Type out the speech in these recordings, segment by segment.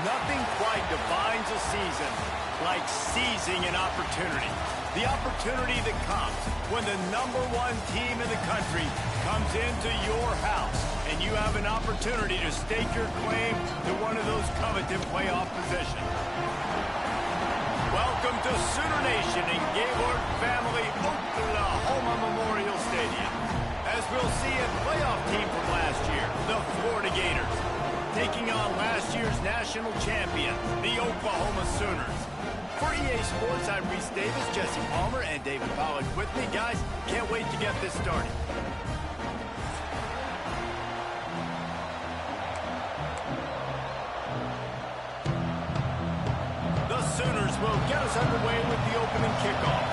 Nothing quite defines a season like seizing an opportunity. The opportunity that comes when the #1 team in the country comes into your house and you have an opportunity to stake your claim to one of those coveted playoff positions. Welcome to Sooner Nation in Gaylord Family Oklahoma Memorial Stadium. As we'll see a playoff team from last year, the Florida Gators, taking on last year's national champion, the Oklahoma Sooners. For EA Sports, I'm Reese Davis, Jesse Palmer, and David Pollack with me. Guys, can't wait to get this started. The Sooners will get us underway with the opening kickoff.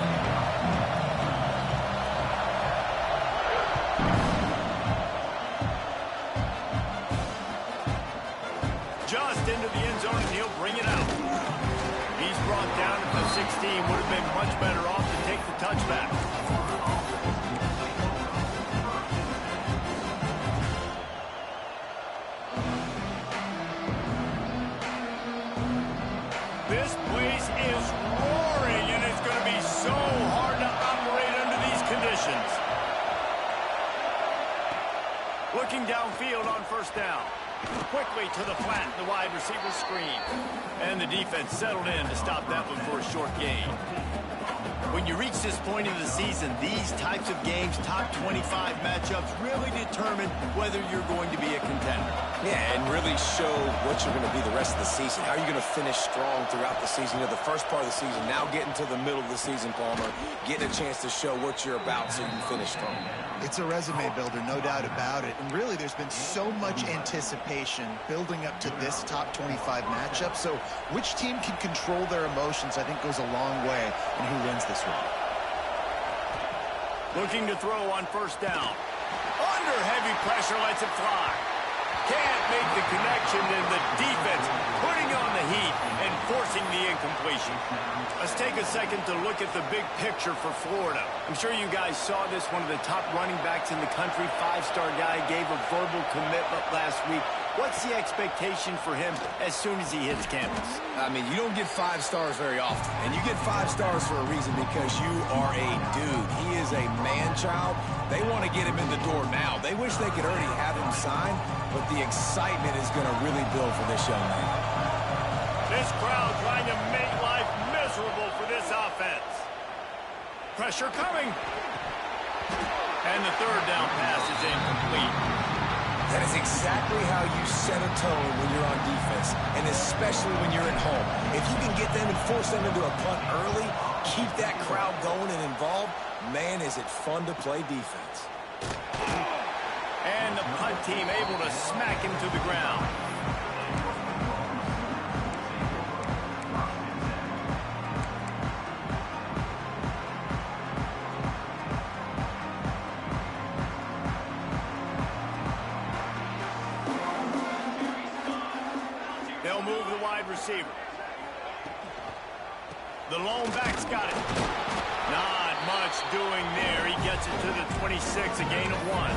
Just into the end zone, and he'll bring it out. He's brought down at the 16. Would have been much better off to take the touchback. This place is roaring, and it's going to be so hard to operate under these conditions. Looking downfield on first down. Quickly to the flat, the wide receiver screen. And the defense settled in to stop that one for a short gain. When you reach this point in the season, these types of games, top 25 matchups, really determine whether you're going to be a contender. Yeah, and really show what you're going to be the rest of the season. How are you going to finish strong throughout the season? You know, the first part of the season, now getting to the middle of the season, Palmer, getting a chance to show what you're about so you can finish strong. It's a resume builder, no doubt about it. And really, there's been so much anticipation building up to this top 25 matchup. So which team can control their emotions, I think, goes a long way in who wins this one. Looking to throw on first down. Under heavy pressure, lets it fly. Can't make the connection, and the defense putting on the heat and forcing the incompletion. Let's take a second to look at the big picture for Florida. I'm sure you guys saw this. One of the top running backs in the country, five-star guy, gave a verbal commitment last week. What's the expectation for him as soon as he hits campus? I mean, you don't get 5 stars very often. And you get 5 stars for a reason, because you are a dude. He is a man-child. They want to get him in the door now. They wish they could already have him signed, but the excitement is going to really build for this young man. This crowd trying to make life miserable for this offense. Pressure coming. And the third down pass is incomplete. That is exactly how you set a tone when you're on defense, and especially when you're at home. If you can get them and force them into a punt early, keep that crowd going and involved, man, is it fun to play defense. And the punt team able to smack him to the ground. They'll move the wide receiver. The lone back's got it. Not much doing there. He gets it to the 26, a gain of 1.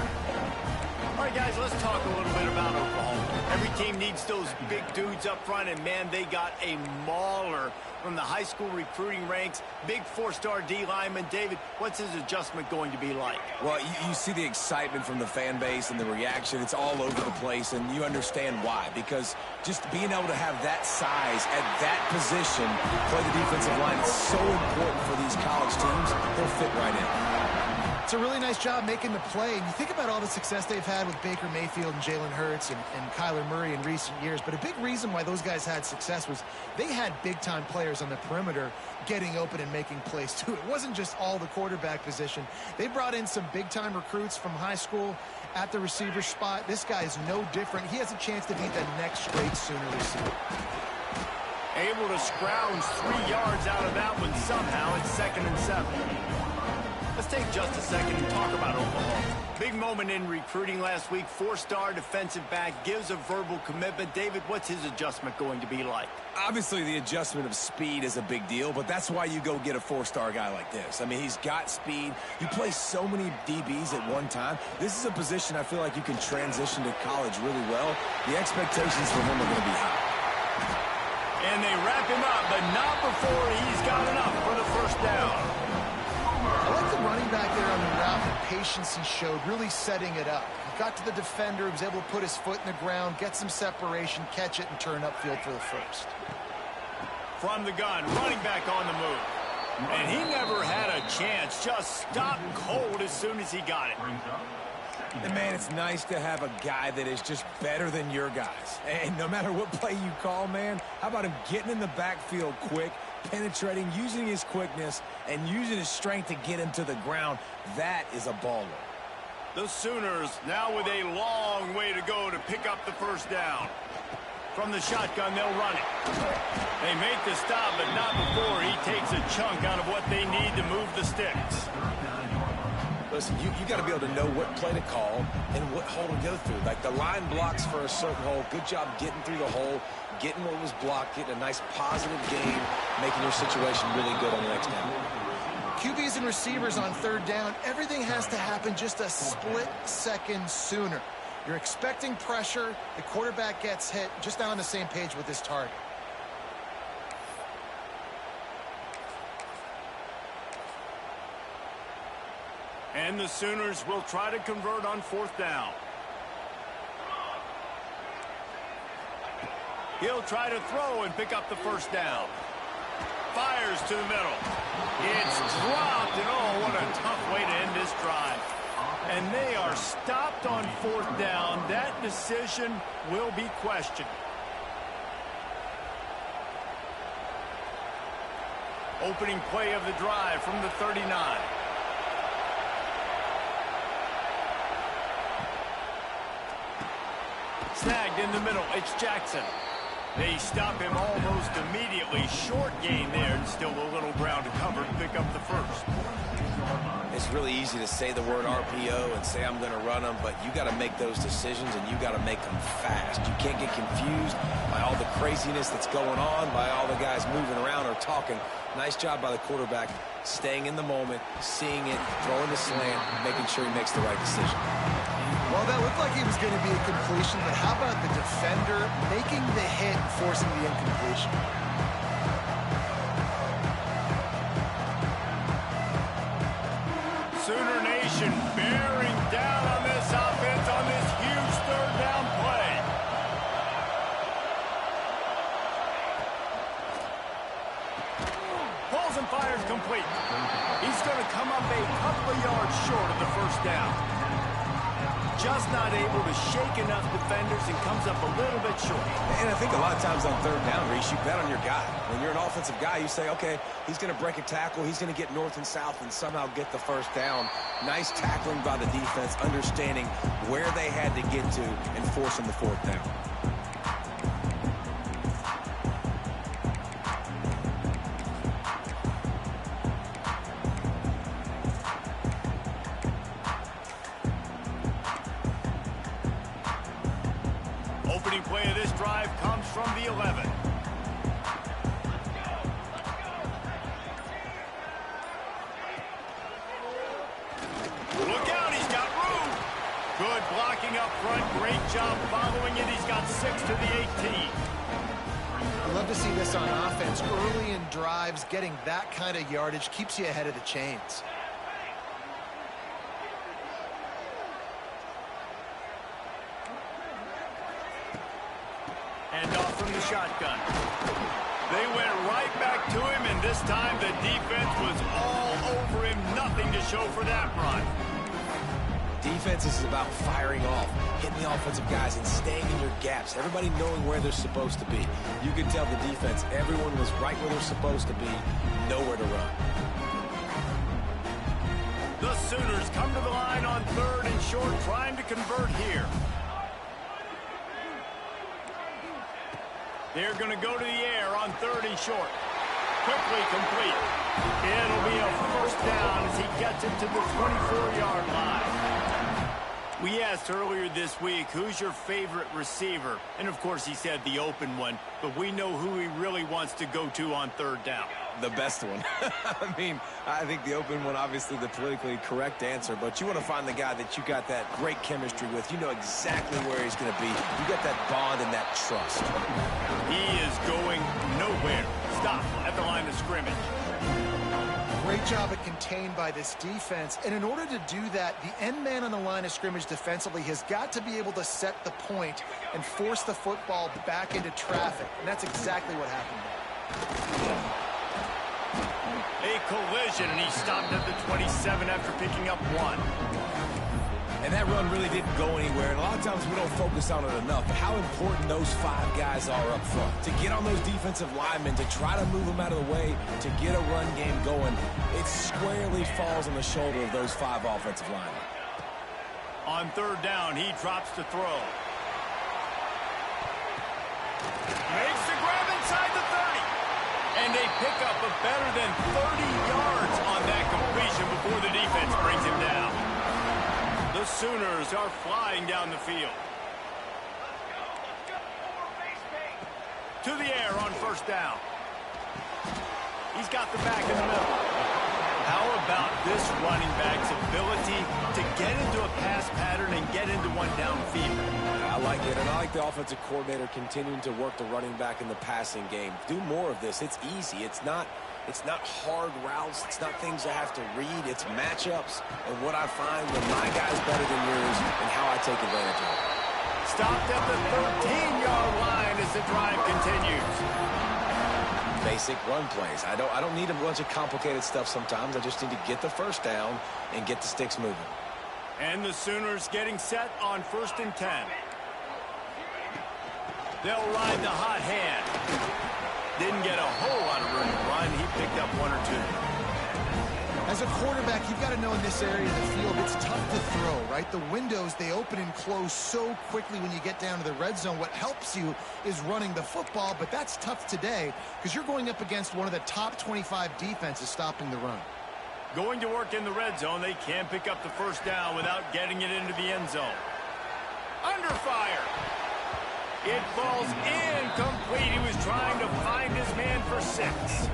All right, guys, let's talk a little bit about Oklahoma. Every team needs those big dudes up front, and, man, they got a mauler from the high school recruiting ranks. Big 4-star D lineman. David, what's his adjustment going to be like? Well, you see the excitement from the fan base and the reaction. It's all over the place, and you understand why. Because just being able to have that size at that position, play the defensive line, is so important for these college teams. He'll fit right in. It's a really nice job making the play. And you think about all the success they've had with Baker Mayfield and Jalen Hurts and Kyler Murray in recent years. But a big reason why those guys had success was they had big-time players on the perimeter getting open and making plays, too. It wasn't just all the quarterback position. They brought in some big-time recruits from high school at the receiver spot. This guy is no different. He has a chance to be the next great Sooner receiver. Able to scrounge 3 yards out of that one somehow. It's 2nd and 7. Let's take just a second and talk about Oklahoma. Big moment in recruiting last week. 4-star defensive back gives a verbal commitment. David, what's his adjustment going to be like? Obviously, the adjustment of speed is a big deal, but that's why you go get a 4-star guy like this. I mean, he's got speed. You play so many DBs at one time. This is a position I feel like you can transition to college really well. The expectations for him are going to be high. And they wrap him up, but not before he's got enough for the first down. I like the running back there on the route, the patience he showed, really setting it up. He got to the defender, he was able to put his foot in the ground, get some separation, catch it, and turn upfield for the first. From the gun, running back on the move. And he never had a chance, just stopped cold as soon as he got it. And man, it's nice to have a guy that is just better than your guys. And no matter what play you call, man, how about him getting in the backfield quick, penetrating, using his quickness, and using his strength to get him to the ground? That is a baller. The Sooners now with a long way to go to pick up the first down. From the shotgun, they'll run it. They make the stop, but not before he takes a chunk out of what they need to move the sticks. Listen, you got to be able to know what play to call and what hole to go through. Like the line blocks for a certain hole. Good job getting through the hole, getting what was blocked, getting a nice positive gain, making your situation really good on the next down. QBs and receivers on third down, everything has to happen just a split second sooner. You're expecting pressure, the quarterback gets hit, just not on the same page with his target. And the Sooners will try to convert on fourth down. He'll try to throw and pick up the first down. Fires to the middle. It's dropped, and oh, what a tough way to end this drive. And they are stopped on fourth down. That decision will be questioned. Opening play of the drive from the 39. Snagged in the middle. It's Jackson. They stop him almost immediately. Short gain there, and still a little ground to cover to pick up the first. It's really easy to say the word RPO and say I'm going to run them, but you got to make those decisions and you got to make them fast. You can't get confused by all the craziness that's going on, by all the guys moving around or talking. Nice job by the quarterback, staying in the moment, seeing it, throwing the slant, making sure he makes the right decision. Well, that looked like he was going to be a completion, but how about the defender making the hit and forcing the incompletion? Sooner Nation bearing down on this offense on this huge third down play. Pulls and fires complete. He's going to come up a couple of yards short of the first down. Just not able to shake enough defenders and comes up a little bit short. And I think a lot of times on third down, Reese, you bet on your guy. When you're an offensive guy, you say, okay, he's going to break a tackle, he's going to get north and south and somehow get the first down. Nice tackling by the defense, understanding where they had to get to and forcing the fourth down. Opening play of this drive comes from the 11. Look out, he's got room. Good blocking up front. Great job following it. He's got 6 to the 18. I love to see this on offense. Early in drives, getting that kind of yardage keeps you ahead of the chains. And off from the shotgun. They went right back to him, and this time the defense was all over him. Nothing to show for that run. Defense is about firing off, hitting the offensive guys and staying in your gaps. Everybody knowing where they're supposed to be. You can tell the defense, everyone was right where they're supposed to be, nowhere to run. The Sooners come to the line on third and short, trying to convert here. They're going to go to the air on third and short. Quickly complete. It'll be a first down as he gets it to the 24-yard line. We asked earlier this week, who's your favorite receiver? And, of course, he said the open one. But we know who he really wants to go to on third down. The best one. I mean, I think the open one, obviously the politically correct answer, but you want to find the guy that you got that great chemistry with. You know exactly where he's going to be. You got that bond and that trust. He is going nowhere. Stop at the line of scrimmage. Great job at contained by this defense. And in order to do that, the end man on the line of scrimmage defensively has got to be able to set the point and force the football back into traffic. And that's exactly what happened there. A collision, and he stopped at the 27 after picking up 1. And that run really didn't go anywhere. And a lot of times we don't focus on it enough. But how important those 5 guys are up front. To get on those defensive linemen, to try to move them out of the way, to get a run game going, it squarely falls on the shoulder of those 5 offensive linemen. On third down, he drops to throw. Makes the grab inside the 30. And they pick up a better than 30 yards on that completion before the defense brings him down. The Sooners are flying down the field. To the air on first down. He's got the back in the middle. How about this running back's ability to get into a pass pattern and get into one downfield? I like it, and I like the offensive coordinator continuing to work the running back in the passing game. Do more of this. It's easy. It's not hard routes. It's not things I have to read. It's matchups and what I find when my guy's better than yours and how I take advantage of it. Stopped at the 13-yard line as the drive continues. Basic run plays. I don't need a bunch of complicated stuff sometimes. I just need to get the first down and get the sticks moving. And the Sooners getting set on 1st and 10. They'll ride the hot hand. Didn't get a whole lot of room to run. He picked up 1 or 2. As a quarterback, you've got to know in this area of the field, it's tough to throw, right? The windows, they open and close so quickly when you get down to the red zone. What helps you is running the football, but that's tough today because you're going up against one of the top 25 defenses stopping the run. Going to work in the red zone, they can't pick up the first down without getting it into the end zone. Under fire. It falls incomplete. He was trying to find his man for 6.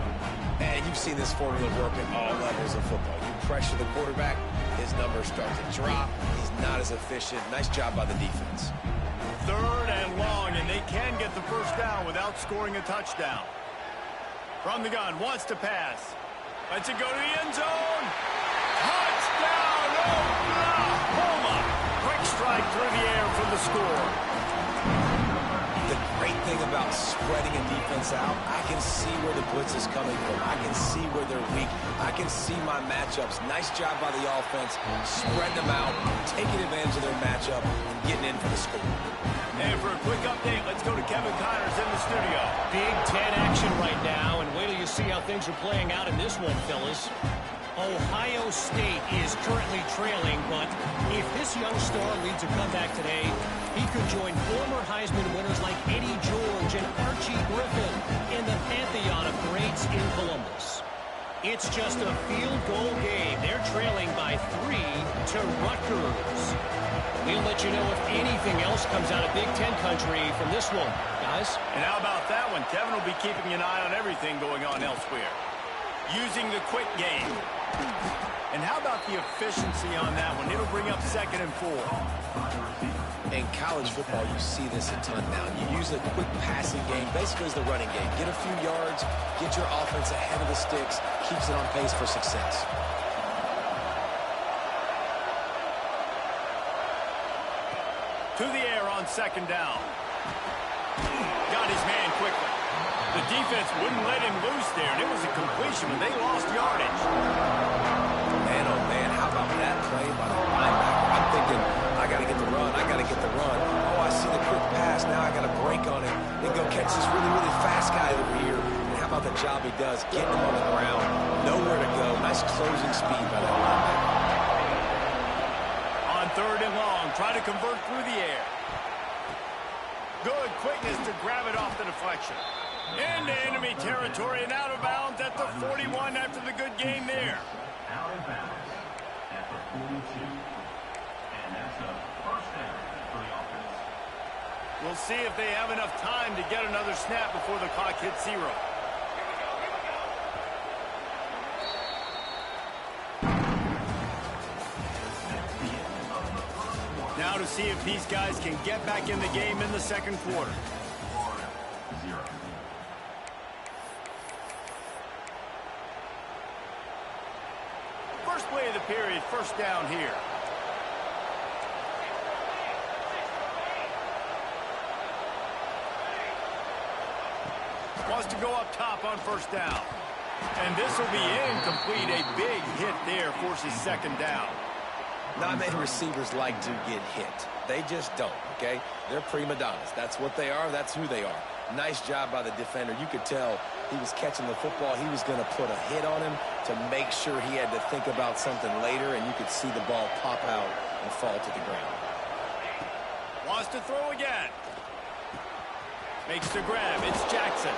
And you've seen this formula work at all levels of football. You pressure the quarterback, his numbers start to drop. He's not as efficient. Nice job by the defense. 3rd and long, and they can get the first down without scoring a touchdown. From the gun, wants to pass. Lets it go to the end zone. Touchdown, Oklahoma! Quick strike through the air for the score. The great thing about spreading a defense out, I can see where the blitz is coming from. I can see where they're weak. I can see my matchups. Nice job by the offense. Spreading them out, taking advantage of their matchup, and getting in for the score. And for a quick update, let's go to Kevin Connors in the studio. Big Ten action right now, and wait till you see how things are playing out in this one, fellas. Ohio State is currently trailing, but if this young star leads a comeback today, he could join former Heisman winners like Eddie George and Archie Griffin in the pantheon of greats in Columbus. It's just a field goal game. They're trailing by 3 to Rutgers. We'll let you know if anything else comes out of Big Ten country from this one, guys. And how about that one? Kevin will be keeping an eye on everything going on elsewhere. Using the quick game. And how about the efficiency on that one? It'll bring up 2nd and 4. In college football, you see this a ton now. You use a quick passing game, basically as the running game. Get a few yards, get your offense ahead of the sticks, keeps it on pace for success. To the air on 2nd down. Got his man quickly. The defense wouldn't let him loose there, and it was a completion, but they lost yardage. Man, oh man, how about that play by the linebacker? I'm thinking, I got to get the run, I got to get the run. Oh, I see the quick pass, now I got to break on it. Then go catch this really, really fast guy over here. And how about the job he does, getting him on the ground, nowhere to go. Nice closing speed by that linebacker. On 3rd and long, try to convert through the air. Good quickness to grab it off the deflection. Into enemy territory and out of bounds at the 41 after the good game there. Out of bounds at the 42. And We'll see if they have enough time to get another snap before the clock hits 0. Now to see if these guys can get back in the game in the second quarter. First play of the period, first down here. Wants to go up top on first down. And this will be incomplete. A big hit there forces second down. Not many receivers like to get hit. They just don't, okay? They're prima donnas. That's what they are. That's who they are. Nice job by the defender. You could tell he was catching the football. He was going to put a hit on him to make sure he had to think about something later, and you could see the ball pop out and fall to the ground. Wants to throw again. Makes the grab. It's Jackson.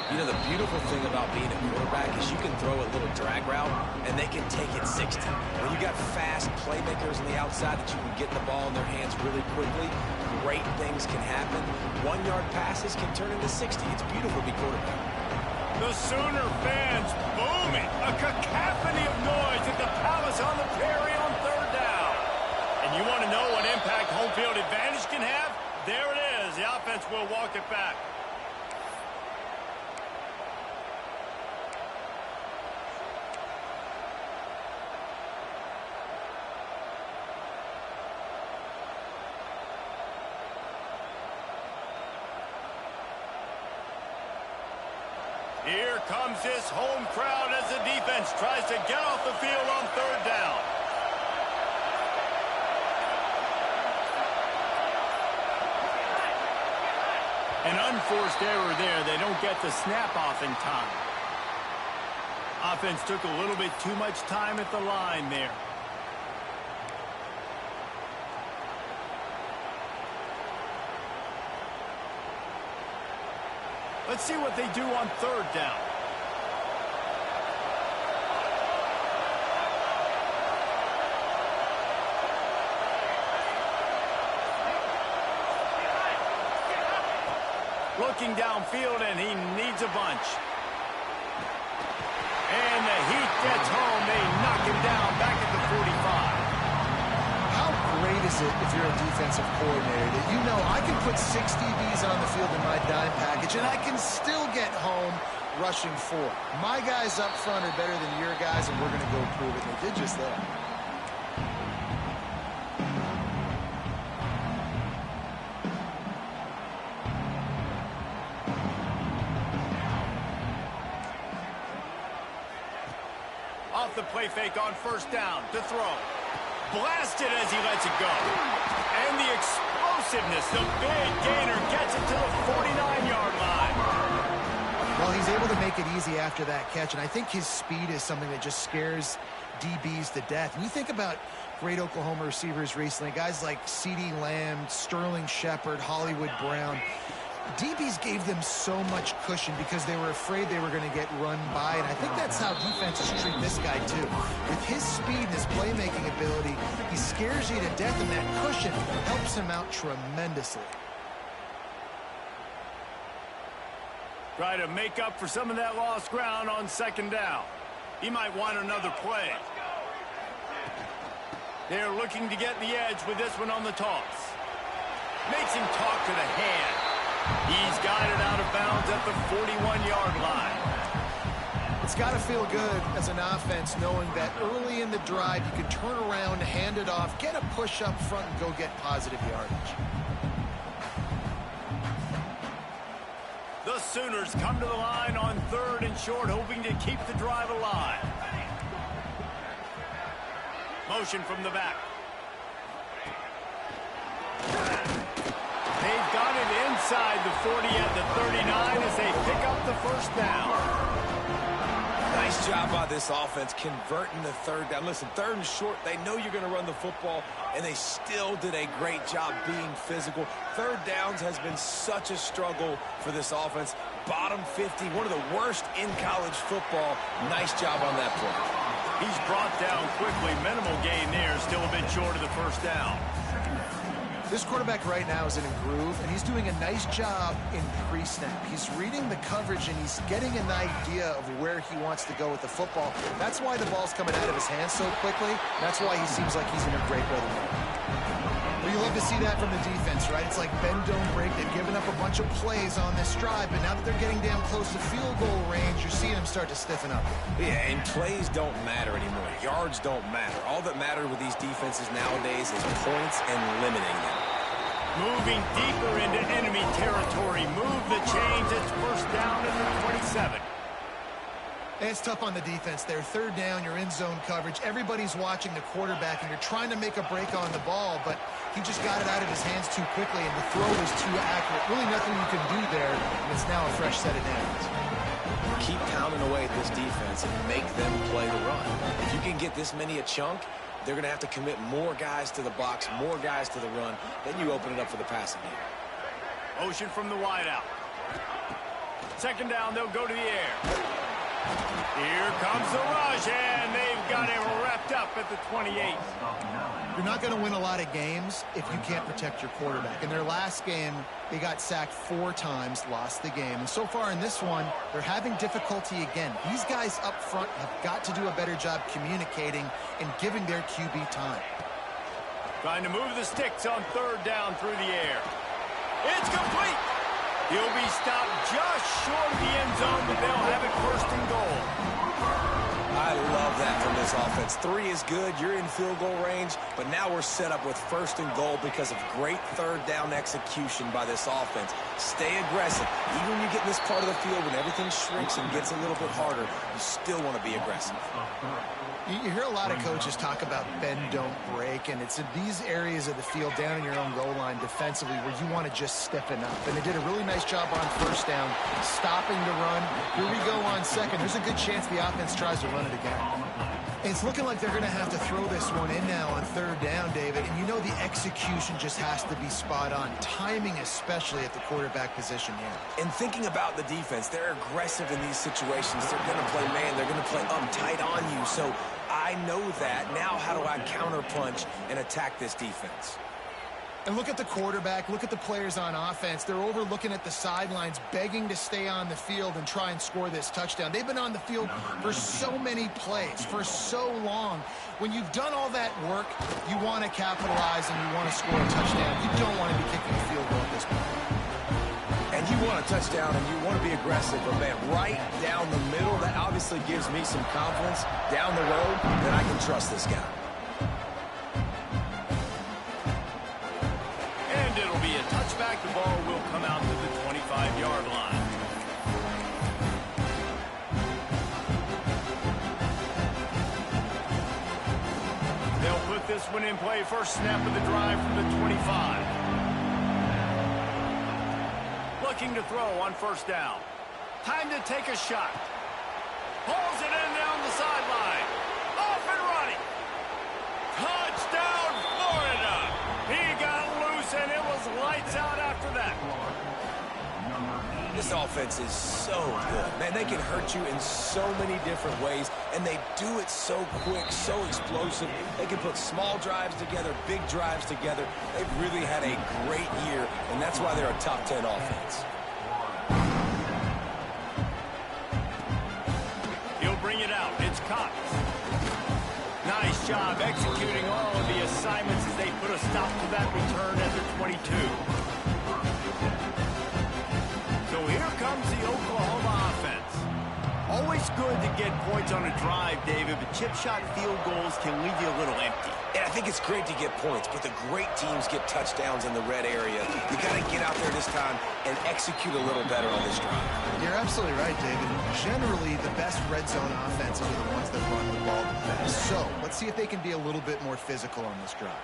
You know, the beautiful thing about being a quarterback is you can throw a little drag route, and they can take it 60. When you got fast playmakers on the outside that you can get the ball in their hands really quickly, great things can happen. 1-yard passes can turn into 60. It's beautiful to be quarterback. The Sooner fans booming. A cacophony of noise at the Palace on the Prairie on third down. And you want to know what impact home field advantage can have? There it is. The offense will walk it back. Here comes this home crowd as the defense tries to get off the field on third down. An unforced error there. They don't get the snap off in time. Offense took a little bit too much time at the line there. Let's see what they do on third down. Looking downfield, and he needs a bunch. And the heat gets home. They knock him down back at the 45. How great is it if you're a defensive coordinator that you know I can put 6 DBs on the field in my dime package and I can still get home rushing 4. My guys up front are better than your guys, and we're going to go prove it. They did just that. Off the play fake on first down to throw. Blasted as he lets it go. And the explosiveness, the big gainer gets it to the 49-yard line. Well, he's able to make it easy after that catch, and I think his speed is something that just scares DBs to death. And you think about great Oklahoma receivers recently, guys like CeeDee Lamb, Sterling Shepard, Hollywood Brown. DBs gave them so much cushion because they were afraid they were going to get run by, and I think that's how defenses treat this guy too. With his speed and his playmaking ability, he scares you to death, and that cushion helps him out tremendously. Try to make up for some of that lost ground on second down. He might want another play. They're looking to get the edge with this one on the toss. Makes him talk to the hand. He's got it out of bounds at the 41-yard line. It's got to feel good as an offense knowing that early in the drive you can turn around, hand it off, get a push up front, and go get positive yardage. The Sooners come to the line on third and short, hoping to keep the drive alive. Motion from the back. They've got it inside the 40 at the 39 as they pick up the first down. Nice job by this offense converting the third down. Listen, third and short, they know you're going to run the football, and they still did a great job being physical. Third downs has been such a struggle for this offense. Bottom 50, one of the worst in college football. Nice job on that play. He's brought down quickly. Minimal gain there. Still a bit short of the first down. This quarterback right now is in a groove, and he's doing a nice job in pre-snap. He's reading the coverage, and he's getting an idea of where he wants to go with the football. That's why the ball's coming out of his hands so quickly. That's why he seems like he's in a great rhythm. Well, you love to see that from the defense, right? It's like bend, don't break. They've given up a bunch of plays on this drive, but now that they're getting down close to field goal range, you're seeing them start to stiffen up. Yeah, and plays don't matter anymore. Yards don't matter. All that matters with these defenses nowadays is points and limiting them. Moving deeper into enemy territory. Move the chains. It's first down at the 27. It's tough on the defense there. Third down, you're in zone coverage. Everybody's watching the quarterback, and you're trying to make a break on the ball, but he just got it out of his hands too quickly, and the throw was too accurate. Really nothing you can do there, and it's now a fresh set of downs. Keep pounding away at this defense and make them play the run. If you can get this many a chunk, they're going to have to commit more guys to the box, more guys to the run. Then you open it up for the passing game. Motion from the wideout. Second down, they'll go to the air. Here comes the rush, and they've got it wrapped up at the 28. You're not going to win a lot of games if you can't protect your quarterback. In their last game, they got sacked 4 times, lost the game. And so far in this one, they're having difficulty again. These guys up front have got to do a better job communicating and giving their QB time. Trying to move the sticks on third down through the air. It's complete. He'll be stopped just short of the end zone, but they'll have it first and goal. I love that from this offense. 3 is good. You're in field goal range, but now we're set up with first and goal because of great third down execution by this offense. Stay aggressive. Even when you get in this part of the field, when everything shrinks and gets a little bit harder, you still want to be aggressive. You hear a lot of coaches talk about bend, don't break, and it's in these areas of the field down in your own goal line defensively where you want to just stiffen up. And they did a really nice job on first down, stopping the run. Here we go on second. There's a good chance the offense tries to run it again. It's looking like they're going to have to throw this one in now on third down, David. And you know the execution just has to be spot on. Timing especially at the quarterback position here. And thinking about the defense, they're aggressive in these situations. They're going to play man. They're going to play up tight on you. So I know that. Now how do I counterpunch and attack this defense? And look at the quarterback, look at the players on offense. They're over looking at the sidelines, begging to stay on the field and try and score this touchdown. They've been on the field for so many plays, for so long. When you've done all that work, you want to capitalize and you want to score a touchdown. You don't want to be kicking a field goal at this point. And you want a touchdown and you want to be aggressive, but man, right down the middle, that obviously gives me some confidence down the road that I can trust this guy. And it'll be a touchback. The ball will come out to the 25-yard line. They'll put this one in play. First snap of the drive from the 25. Looking to throw on first down. Time to take a shot. Pulls it in down the sideline. Off and running. Touchdown, Florida. He got loose, and it was lights out after that. This offense is so good. Man, they can hurt you in so many different ways, and they do it so quick, so explosive. They can put small drives together, big drives together. They've really had a great year, and that's why they're a top 10 offense. He'll bring it out. It's Cox. Nice job executing all of the assignments as they put a stop to that return at the 22. So here comes the Oklahoma offense. Always good to get points on a drive, David, but chip shot field goals can leave you a little empty. And I think it's great to get points, but the great teams get touchdowns in the red area. You got to get out there this time and execute a little better on this drive. You're absolutely right, David. Generally, the best red zone offenses are the ones that run the ball the best. So let's see if they can be a little bit more physical on this drive.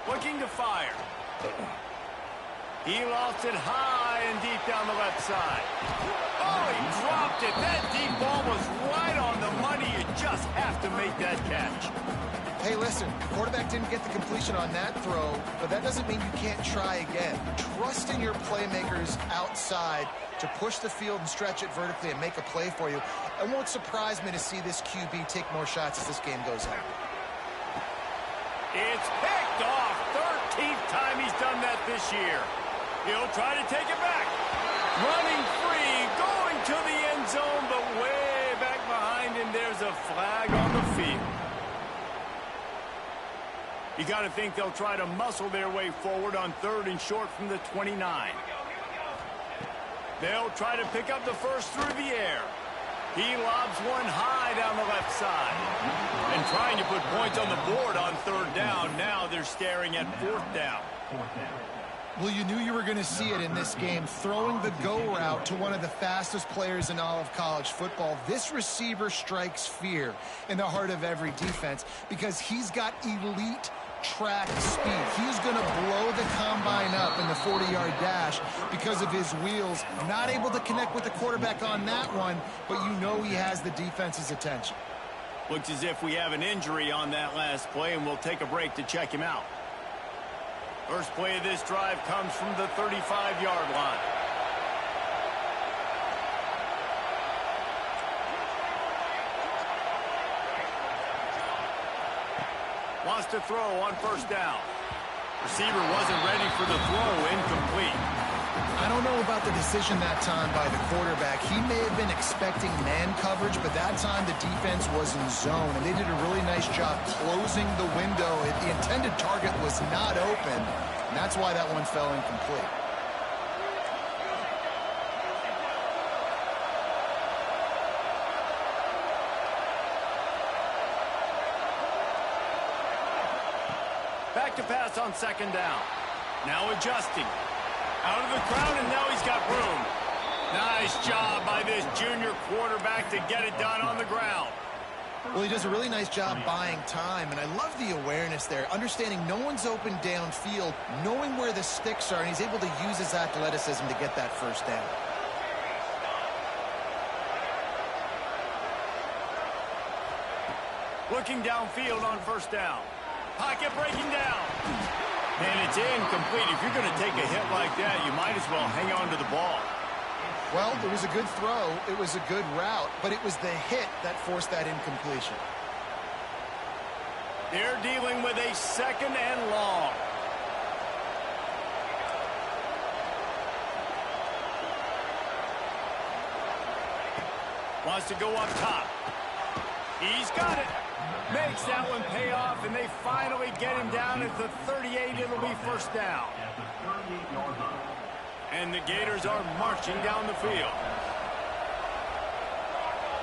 Looking to fire. He lost it high and deep down the left side. Oh, he dropped it. That deep ball was right on the money. You just have to make that catch. Hey, listen, the quarterback didn't get the completion on that throw, but that doesn't mean you can't try again. Trust in your playmakers outside to push the field and stretch it vertically and make a play for you. It won't surprise me to see this QB take more shots as this game goes on. It's picked off. 13th time he's done that this year. He'll try to take it back. Running free, going to the end zone, but way back behind him, there's a flag on the field. You got to think they'll try to muscle their way forward on 3rd and short from the 29. They'll try to pick up the first through the air. He lobs one high down the left side. And trying to put points on the board on 3rd down. Now they're staring at 4th down. Well, you knew you were going to see it in this game. Throwing the go route to one of the fastest players in all of college football. This receiver strikes fear in the heart of every defense because he's got elite track speed. He's going to blow the combine up in the 40-yard dash because of his wheels. Not able to connect with the quarterback on that one, but you know he has the defense's attention. Looks as if we have an injury on that last play, and we'll take a break to check him out. First play of this drive comes from the 35-yard line. Wants to throw on 1st down. Receiver wasn't ready for the throw, incomplete. I don't know about the decision that time by the quarterback. He may have been expecting man coverage, but that time the defense was in zone, and they did a really nice job closing the window. The intended target was not open, and that's why that one fell incomplete. Back to pass on 2nd down. Now adjusting. Out of the crowd, and now he's got room. Nice job by this junior quarterback to get it done on the ground. Well, he does a really nice job buying time, and I love the awareness there, understanding no one's open downfield, knowing where the sticks are, and he's able to use his athleticism to get that 1st down. Looking downfield on 1st down. Pocket breaking down. And it's incomplete. If you're going to take a hit like that, you might as well hang on to the ball. Well, it was a good throw. It was a good route, but it was the hit that forced that incompletion. They're dealing with a 2nd and long. Wants to go up top. He's got it. Makes that one pay off, and they finally get him down at the 38. It'll be 1st down. And the Gators are marching down the field.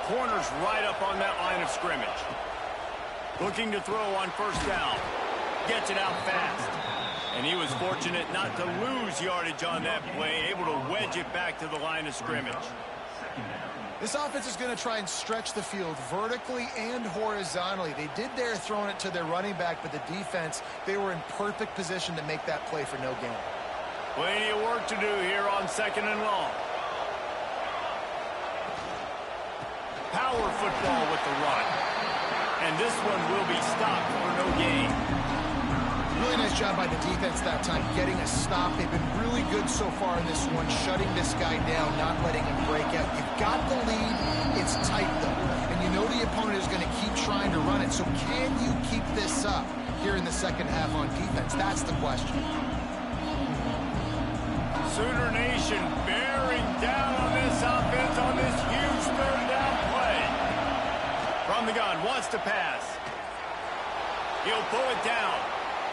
Corners right up on that line of scrimmage. Looking to throw on 1st down. Gets it out fast. And he was fortunate not to lose yardage on that play, able to wedge it back to the line of scrimmage. This offense is going to try and stretch the field vertically and horizontally. They did there throwing it to their running back, but the defense, they were in perfect position to make that play for no gain. Plenty of work to do here on 2nd and long. Power football with the run. And this one will be stopped for no gain. Really nice job by the defense that time, getting a stop. They've been really good so far in this one, shutting this guy down, not letting him break out. You've got the lead. It's tight, though. And you know the opponent is going to keep trying to run it. So can you keep this up here in the 2nd half on defense? That's the question. Sooner Nation bearing down on this offense on this huge 3rd down play. From the gun, wants to pass. He'll pull it down.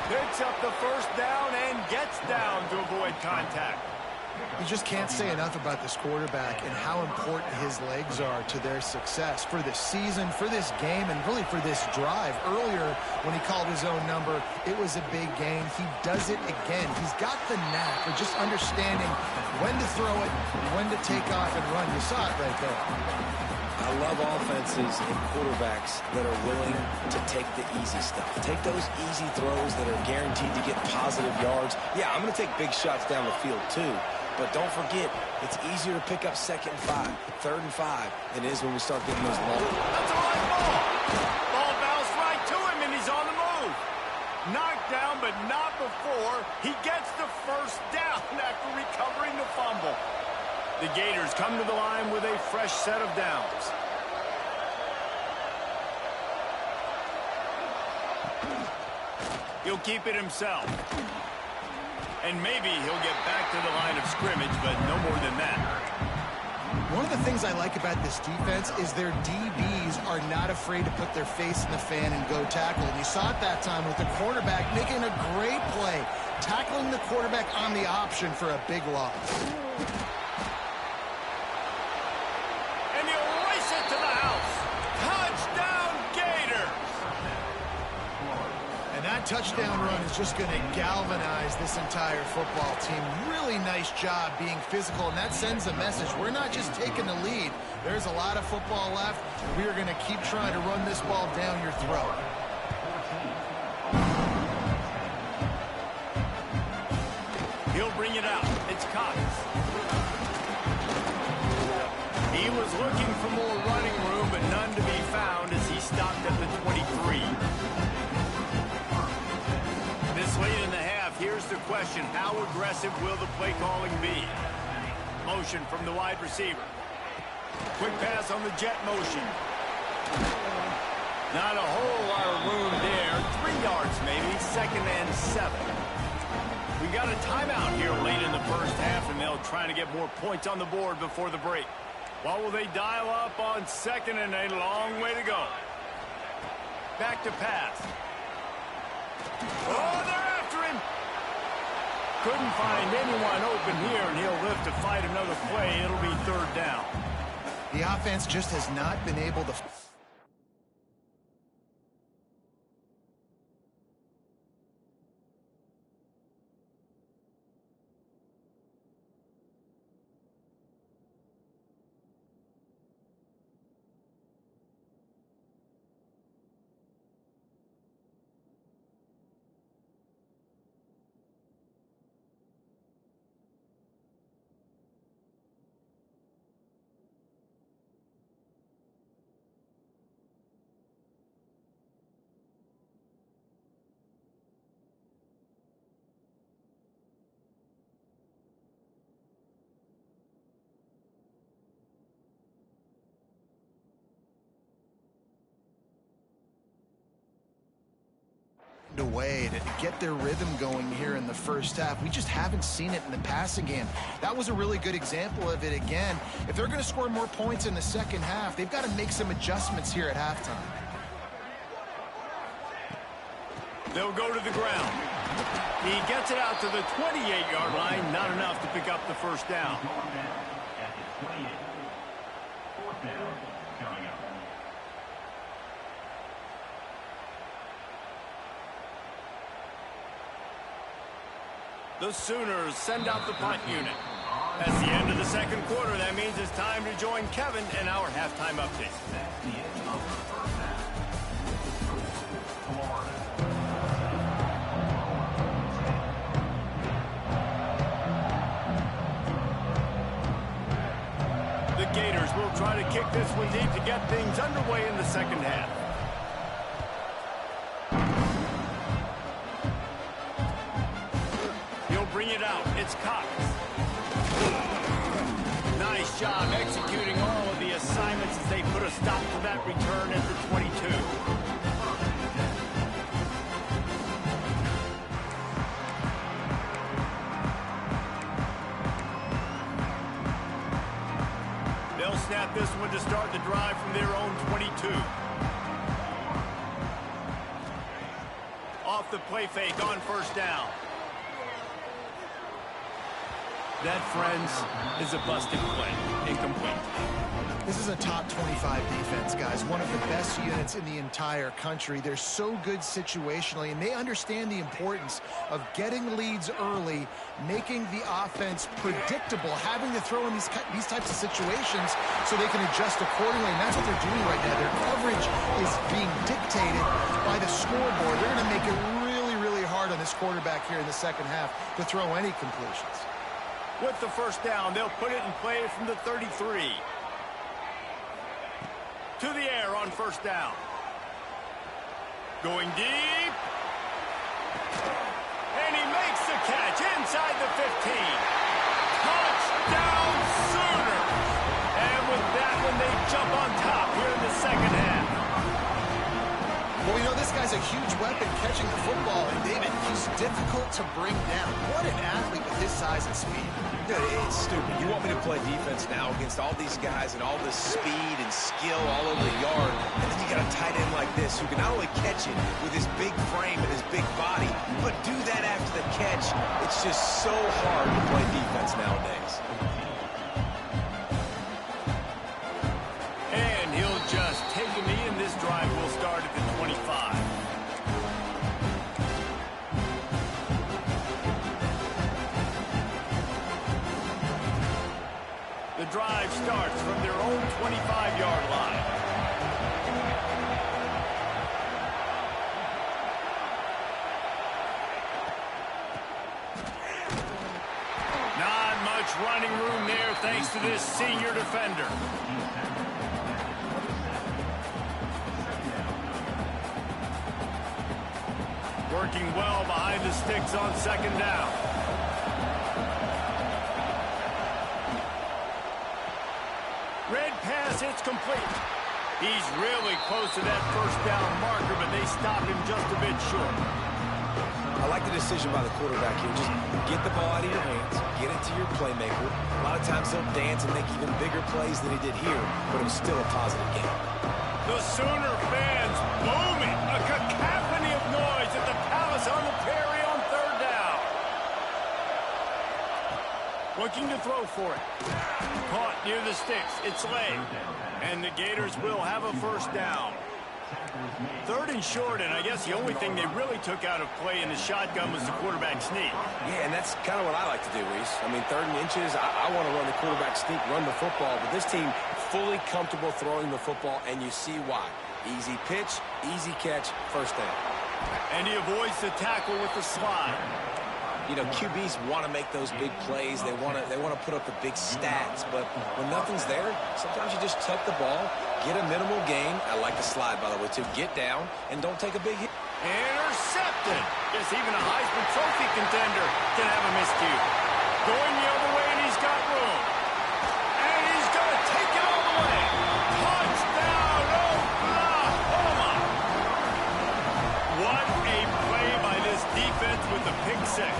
Picks up the 1st down and gets down to avoid contact. You just can't say enough about this quarterback and how important his legs are to their success for this season, for this game, and really for this drive. Earlier, when he called his own number, it was a big gain. He does it again. He's got the knack of just understanding when to throw it, when to take off and run. You saw it right there. I love offenses and quarterbacks that are willing to take the easy stuff. Take those easy throws that are guaranteed to get positive yards. Yeah, I'm going to take big shots down the field too, but don't forget, it's easier to pick up 2nd and 5, 3rd and 5 than it is when we start getting those long. That's a right ball. Ball bounced right to him, and he's on the move. back down, but not before he gets the first down after recovering the fumble. The Gators come to the line with a fresh set of downs. He'll keep it himself. And maybe he'll get back to the line of scrimmage, but no more than that. One of the things I like about this defense is their DBs are not afraid to put their face in the fan and go tackle. And you saw it that time with the quarterback making a great play, tackling the quarterback on the option for a big loss. And he'll race it to the house. Touchdown, Gators! And that touchdown run is just going to galvanize this entire football team. Really nice job being physical, and that sends a message. We're not just taking the lead. There's a lot of football left. We are going to keep trying to run this ball down your throat. He'll bring it out. It's Cox. He was looking for more running room, but none to be found as he stopped at the 23. This late in the half, here's the question. How aggressive will the play calling be? Motion from the wide receiver. Quick pass on the jet motion. Not a whole lot of room there. 3 yards maybe, 2nd and 7. We got a timeout here late in the first half, and they'll try to get more points on the board before the break. What will they dial up on 2nd and a long way to go? Back to pass. Oh, they're after him. Couldn't find anyone open here, and he'll live to fight another play. It'll be 3rd down. The offense just has not been able to... away to get their rhythm going here in the first half. We just haven't seen it in the passing game. That was a really good example of it again. If they're going to score more points in the second half, they've got to make some adjustments here at halftime. They'll go to the ground. He gets it out to the 28-yard line. Not enough to pick up the first down. The Sooners send out the punt unit. That's the end of the second quarter. That means it's time to join Kevin in our halftime update. The Gators will try to kick this one deep to get things underway in the second half. Bring it out. It's Cox. Nice job executing all of the assignments as they put a stop to that return at the 22. They'll snap this one to start the drive from their own 22. Off the play fake on first down. That, friends, is a busted play. Incomplete. This is a top 25 defense, guys. One of the best units in the entire country. They're so good situationally, and they understand the importance of getting leads early, making the offense predictable, having to throw in these types of situations so they can adjust accordingly. And that's what they're doing right now. Their coverage is being dictated by the scoreboard. They're going to make it really, really hard on this quarterback here in the second half to throw any completions. With the first down, they'll put it in play from the 33. To the air on first down. Going deep. inside the 15. Touchdown Sooners! And with that one, they jump on top here in the second half. Well, we know this guy's a huge weapon catching the football, and David, he's difficult to bring down. What an athlete with his size and speed. Dude, it's stupid. You want me to play defense now against all these guys and all this speed and skill all over the yard, and then you got a tight end like this who can not only catch it with his big frame and his big body, but do that after the catch. It's just so hard to play defense nowadays. And he'll just take a knee, and this drive will start at the 25. The drive starts from their own 25-yard line. Not much running room there thanks to this senior defender. Working well behind the sticks on second down. Red pass, it's complete. He's really close to that first down marker, but they stop him just a bit short. I like the decision by the quarterback here. Just get the ball out of your hands, get it to your playmaker. A lot of times he'll dance and make even bigger plays than he did here, but it was still a positive game. The Sooner fans booming. A cacophony of noise at the Palace on the Prairie on third down. Looking to throw for it. Caught near the sticks. It's late. And the Gators will have a first down. Third and short, and I guess the only thing they really took out of play in the shotgun was the quarterback sneak. Yeah, and that's kind of what I like to do, Reese. I mean, 3rd and inches, I want to run the quarterback sneak, run the football, but this team fully comfortable throwing the football, and you see why. Easy pitch, easy catch, first down. And he avoids the tackle with the slide. You know, QBs want to make those big plays. They want to put up the big stats. But when nothing's there, sometimes you just tuck the ball, get a minimal gain. I like the slide, by the way, too. Get down and don't take a big hit. Intercepted. Guess even a Heisman Trophy contender can have a miscue. Going the other way, and he's got room. And he's going to take it all the way. Touchdown, Oklahoma. What a play by this defense with the pick six.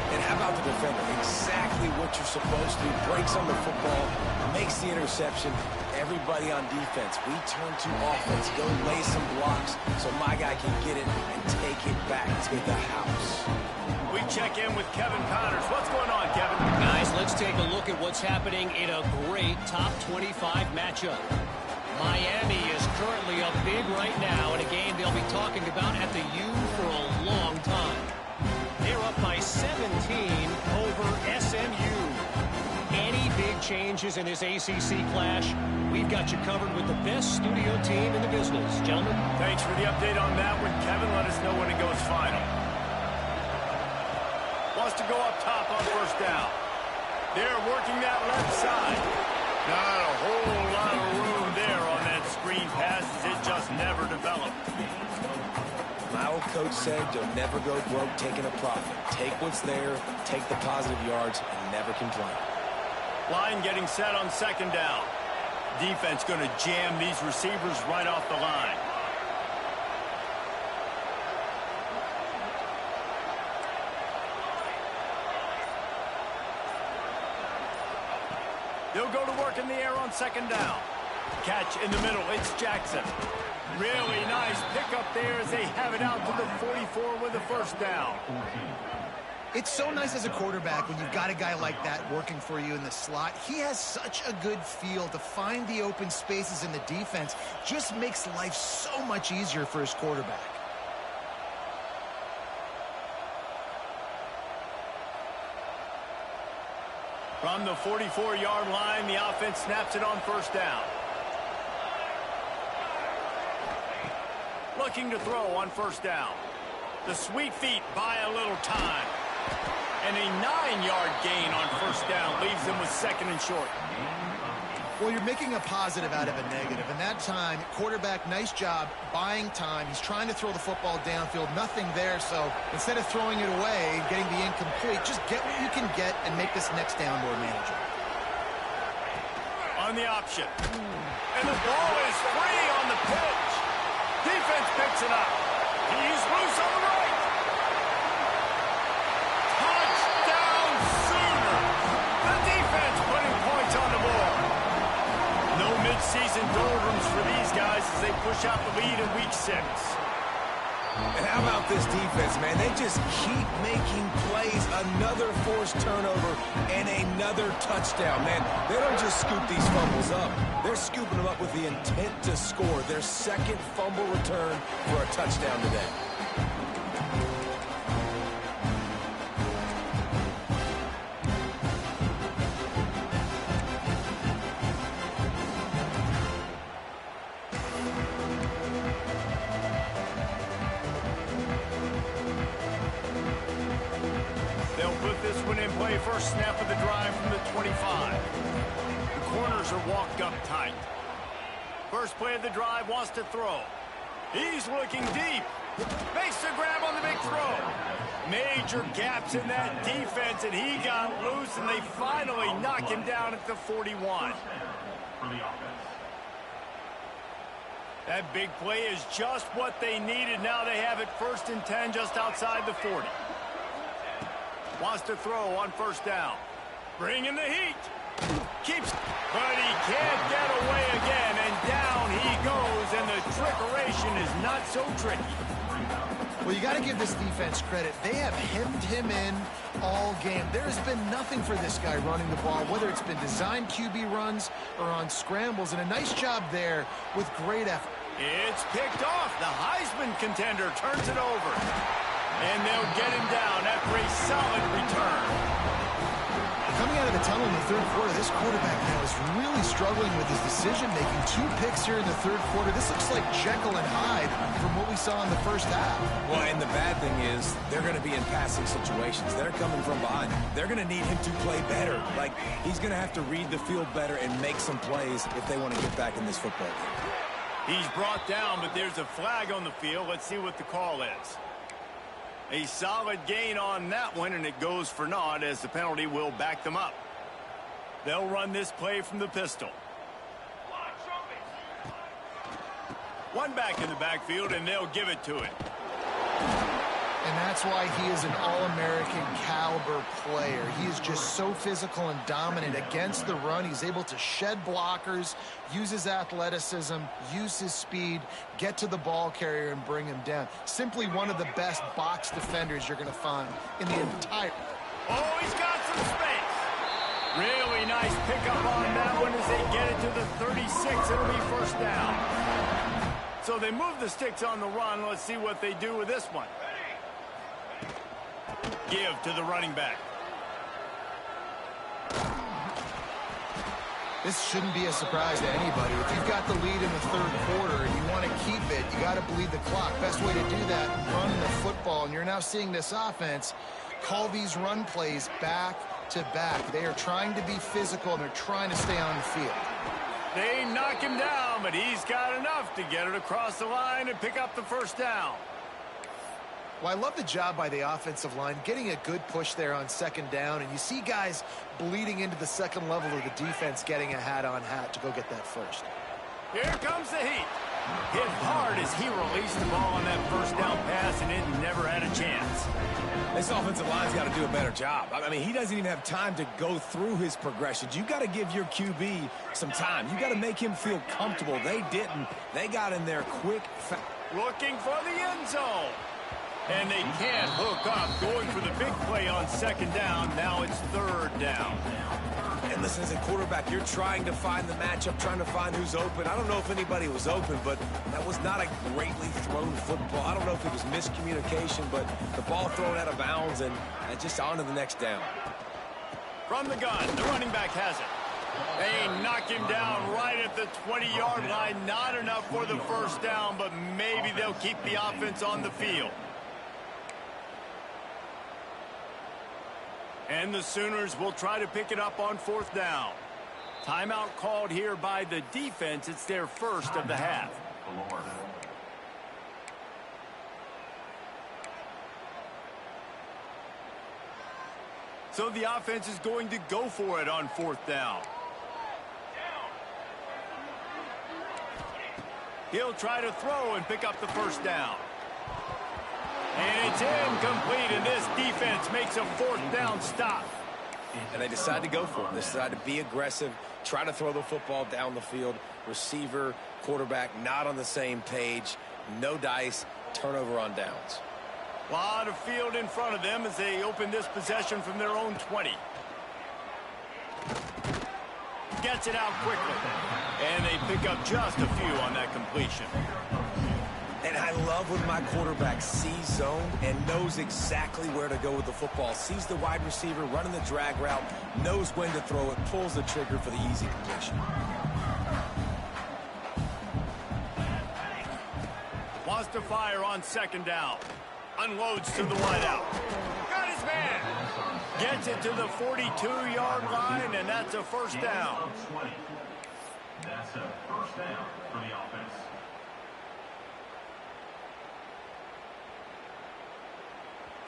And how about the defender? Exactly what you're supposed to do. Breaks on the football, makes the interception. Everybody on defense, we turn to offense. Go lay some blocks so my guy can get it and take it back to the house. We check in with Kevin Connors. What's going on, Kevin? Guys, let's take a look at what's happening in a great top 25 matchup. Miami is currently up big right now in a game they'll be talking about at the U for a long time. They're up by 17 over SMU. Any big changes in this ACC clash, we've got you covered with the best studio team in the business. Gentlemen. Thanks for the update on that one, Kevin. Let us know when it goes final. Wants to go up top on first down. They're working that left side. Not a whole lot of room there on that screen pass as it just never developed. My old coach said you'll never go broke taking a profit. Take what's there, take the positive yards, and never complain. Line getting set on second down. Defense going to jam these receivers right off the line. They'll go to work in the air on second down. Catch in the middle. It's Jackson. Really nice pickup there as they have it out to the 44 with the first down. It's so nice as a quarterback when you've got a guy like that working for you in the slot. He has such a good feel to find the open spaces in the defense. Just makes life so much easier for his quarterback. From the 44-yard line, the offense snaps it on first down. Looking to throw on first down. The sweet feet buy a little time. And a 9-yard gain on first down leaves them with second and short. Well, you're making a positive out of a negative. And that time, quarterback, nice job buying time. He's trying to throw the football downfield. Nothing there. So instead of throwing it away and getting the incomplete, just get what you can get and make this next down more manageable. On the option. And the ball is free on the pitch. Defense picks it up. He's loose on the right. Touchdown Sooners. The defense putting points on the board. No midseason doldrums for these guys as they push out the lead in week 6. And how about this defense, man? They just keep making plays. Another forced turnover and another touchdown, man. They don't just scoop these fumbles up. They're scooping them up with the intent to score. Their second fumble return for a touchdown today. First snap of the drive from the 25. The corners are walked up tight. First play of the drive, wants to throw. He's looking deep. Makes the grab on the big throw. Major gaps in that defense, and he got loose, and they finally knock him down at the 41. That big play is just what they needed. Now they have it 1st and 10 just outside the 40. Wants to throw on first down. Bringing the heat. Keeps, but he can't get away again, and down he goes, and the trickeration is not so tricky. Well, you got to give this defense credit. They have hemmed him in all game. There has been nothing for this guy running the ball, whether it's been designed QB runs or on scrambles, and a nice job there with great effort. It's picked off. The Heisman contender turns it over. And they'll get him down after a solid return. Coming out of the tunnel in the 3rd quarter, this quarterback now is really struggling with his decision-making. 2 picks here in the 3rd quarter. This looks like Jekyll and Hyde from what we saw in the first half. Well, and the bad thing is they're going to be in passing situations. They're coming from behind. They're going to need him to play better. Like, he's going to have to read the field better and make some plays if they want to get back in this football game. He's brought down, but there's a flag on the field. Let's see what the call is. A solid gain on that one, and it goes for naught as the penalty will back them up. They'll run this play from the pistol. One back in the backfield, and they'll give it to it. And that's why he is an All-American caliber player. He is just so physical and dominant against the run. He's able to shed blockers, use his athleticism, use his speed, get to the ball carrier and bring him down. Simply one of the best box defenders you're going to find in the entire... Oh, he's got some space. Really nice pickup on that one as they get it to the 36. It'll be first down. So they move the sticks on the run. Let's see what they do with this one. Give to the running back. This shouldn't be a surprise to anybody. If you've got the lead in the 3rd quarter and you want to keep it, you got to bleed the clock. Best way to do that, run the football. And you're now seeing this offense call these run plays back to back. They are trying to be physical, and they're trying to stay on the field. They knock him down, but he's got enough to get it across the line and pick up the first down. Well, I love the job by the offensive line, getting a good push there on 2nd down, and you see guys bleeding into the 2nd level of the defense getting a hat-on-hat to go get that first. Here comes the heat. Hit hard as he released the ball on that first down pass, and it never had a chance. This offensive line's got to do a better job. I mean, he doesn't even have time to go through his progressions. You got to give your QB some time. You got to make him feel comfortable. They didn't. They got in there quick. Looking for the end zone. And they can't hook up, going for the big play on 2nd down. Now it's 3rd down. And listen, as a quarterback, you're trying to find the matchup, trying to find who's open. I don't know if anybody was open, but that was not a greatly thrown football. I don't know if it was miscommunication, but the ball thrown out of bounds and just on to the next down. From the gun, the running back has it. They knock him down right at the 20-yard line. Not enough for the first down, but maybe they'll keep the offense on the field. And the Sooners will try to pick it up on 4th down. Timeout called here by the defense. It's their first of the half. So the offense is going to go for it on 4th down. He'll try to throw and pick up the first down. And it's incomplete, and this defense makes a 4th down stop. And they decide to go for it. They decide to be aggressive, try to throw the football down the field. Receiver, quarterback, not on the same page. No dice, turnover on downs. A lot of field in front of them as they open this possession from their own 20. Gets it out quickly. And they pick up just a few on that completion. And I love when my quarterback sees zone and knows exactly where to go with the football. Sees the wide receiver running the drag route, knows when to throw it, pulls the trigger for the easy completion. Wants to fire on 2nd down. Unloads to the wideout. Got his man. Gets it to the 42-yard line, and that's a 1st down. That's a 1st down for the offense.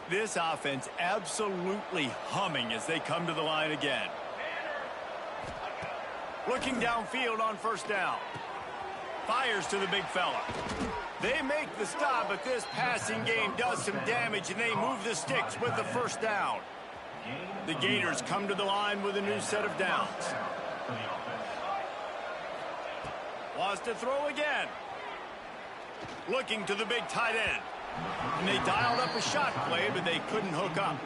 This offense absolutely humming as they come to the line again. Looking downfield on 1st down. Fires to the big fella. They make the stop, but this passing game does some damage, and they move the sticks with the 1st down. The Gators come to the line with a new set of downs. Wants to throw again. Looking to the big tight end. And they dialed up a shot play, but they couldn't hook up.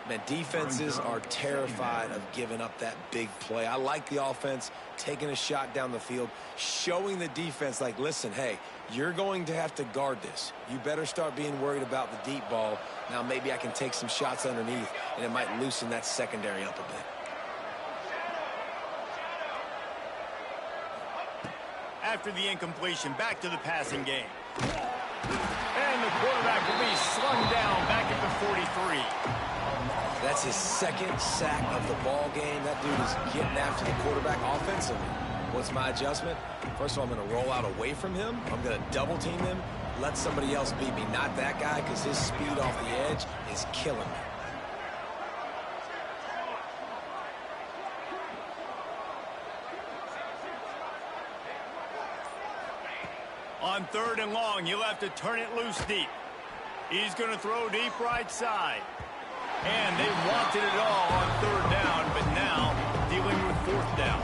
Man, defenses are terrified of giving up that big play. I like the offense taking a shot down the field, showing the defense, like, listen, hey, you're going to have to guard this. You better start being worried about the deep ball. Now maybe I can take some shots underneath, and it might loosen that secondary up a bit. After the incompletion, back to the passing game. And the quarterback will be slung down back at the 43. That's his 2nd sack of the ball game. That dude is getting after the quarterback offensively. What's my adjustment? First of all, I'm going to roll out away from him. I'm going to double team him, let somebody else beat me. Not that guy, because his speed off the edge is killing me. On 3rd and long, you'll have to turn it loose deep. He's going to throw deep right side. And they wanted it all on 3rd down, but now dealing with 4th down.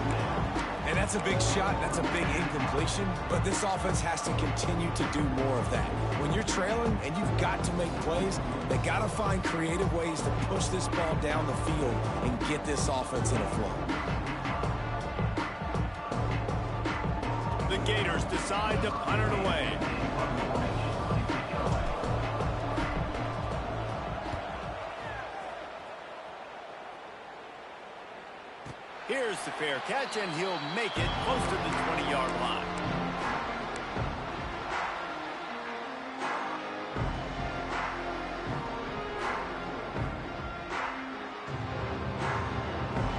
And that's a big shot, that's a big incompletion, but this offense has to continue to do more of that. When you're trailing and you've got to make plays, they got to find creative ways to push this ball down the field and get this offense in a flow. The Gators decide to punt it away. Here's the fair catch, and he'll make it close to the 20-yard line.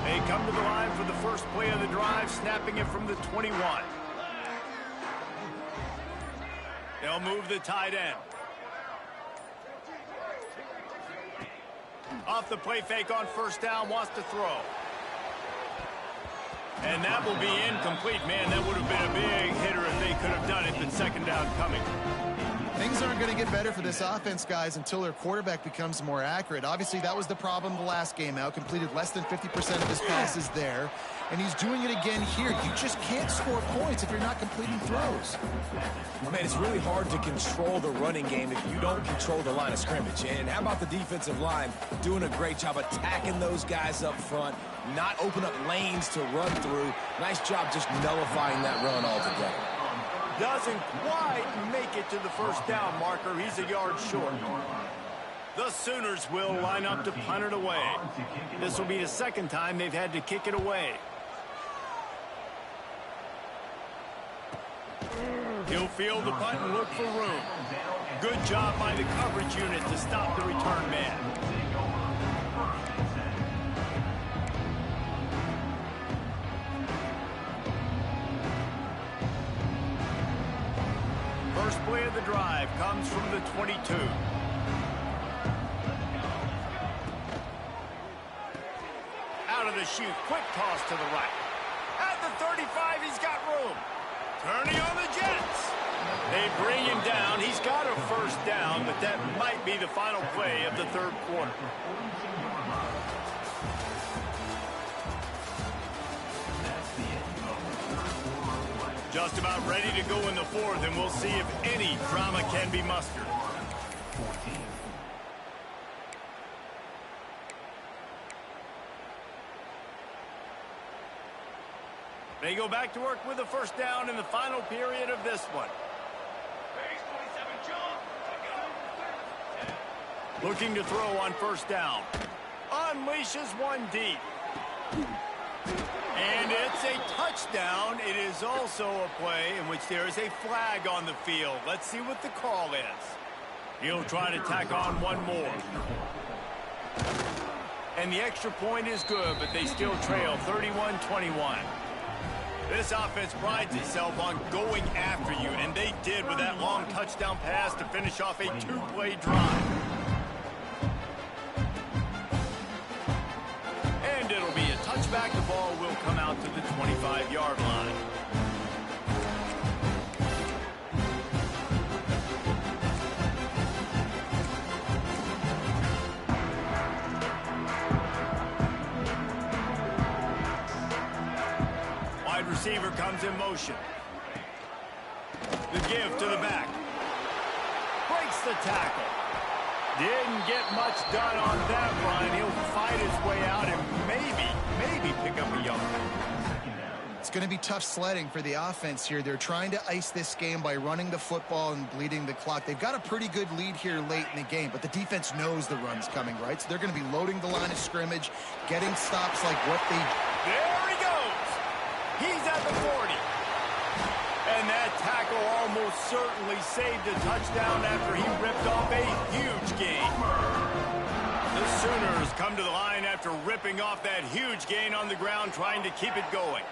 They come to the line for the first play of the drive, snapping it from the 21. They'll move the tight end. Off the play fake on 1st down, wants to throw. And that will be incomplete. Man, that would have been a big hitter if they could have done it, but 2nd down coming. Things aren't going to get better for this offense, guys, until their quarterback becomes more accurate. Obviously, that was the problem the last game out. Completed less than 50% of his passes there. And he's doing it again here. You just can't score points if you're not completing throws. Man, it's really hard to control the running game if you don't control the line of scrimmage. And how about the defensive line doing a great job attacking those guys up front, not open up lanes to run through. Nice job just nullifying that run altogether. Doesn't quite make it to the 1st down marker. He's a yard short. The Sooners will line up to punt it away. This will be the 2nd time they've had to kick it away. He'll field the punt and look for room. Good job by the coverage unit to stop the return man. drive comes from the 22. Out of the chute, quick toss to the right. At the 35, he's got room. Turning on the Jets. They bring him down. He's got a first down, but that might be the final play of the third quarter. Just about ready to go in the fourth, and we'll see if any drama can be mustered. They go back to work with a first down in the final period of this one. Looking to throw on first down. Unleashes one deep. And it's a touchdown. It is also a play in which there is a flag on the field. Let's see what the call is. He'll try to tack on one more. And the extra point is good, but they still trail 31-21. This offense prides itself on going after you, and they did with that long touchdown pass to finish off a two-play drive. And it'll be a touchback. The ball will come out to the 25-yard line. Wide receiver comes in motion. The give to the back. Breaks the tackle. Didn't get much done on that run. He'll fight his way out and maybe pick up a yard. It's going to be tough sledding for the offense here. They're trying to ice this game by running the football and bleeding the clock. They've got a pretty good lead here late in the game, but the defense knows the run's coming, right? So they're going to be loading the line of scrimmage, getting stops like what they... There he goes. He's at the 40. And that tackle almost certainly saved a touchdown after he ripped off a huge gain. The Sooners come to the line after ripping off that huge gain on the ground, trying to keep it going.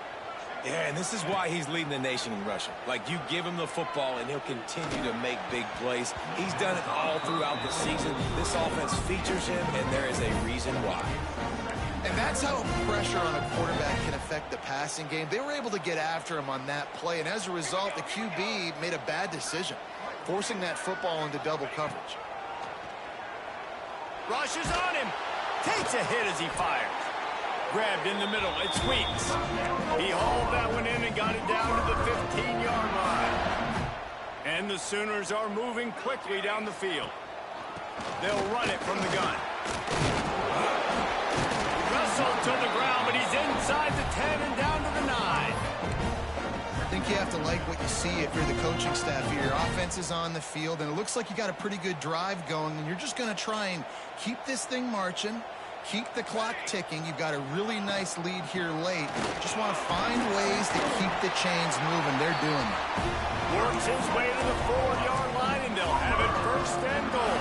Yeah, and this is why he's leading the nation in rushing. Like, you give him the football, and he'll continue to make big plays. He's done it all throughout the season. This offense features him, and there is a reason why. And that's how pressure on a quarterback can affect the passing game. They were able to get after him on that play, and as a result, the QB made a bad decision, forcing that football into double coverage. Rushes on him. Takes a hit as he fires. Grabbed in the middle. It sweeps. He hauled that one in and got it down to the 15-yard line. And the Sooners are moving quickly down the field. They'll run it from the gun. Wrestled to the ground, but he's inside the 10 and down to the 9. I think you have to like what you see if you're the coaching staff here. Your offense is on the field, and it looks like you got a pretty good drive going, and you're just going to try and keep this thing marching, keep the clock ticking. You've got a really nice lead here late. Just want to find ways to keep the chains moving. They're doing it. Works his way to the 4-yard line, and they'll have it first and goal.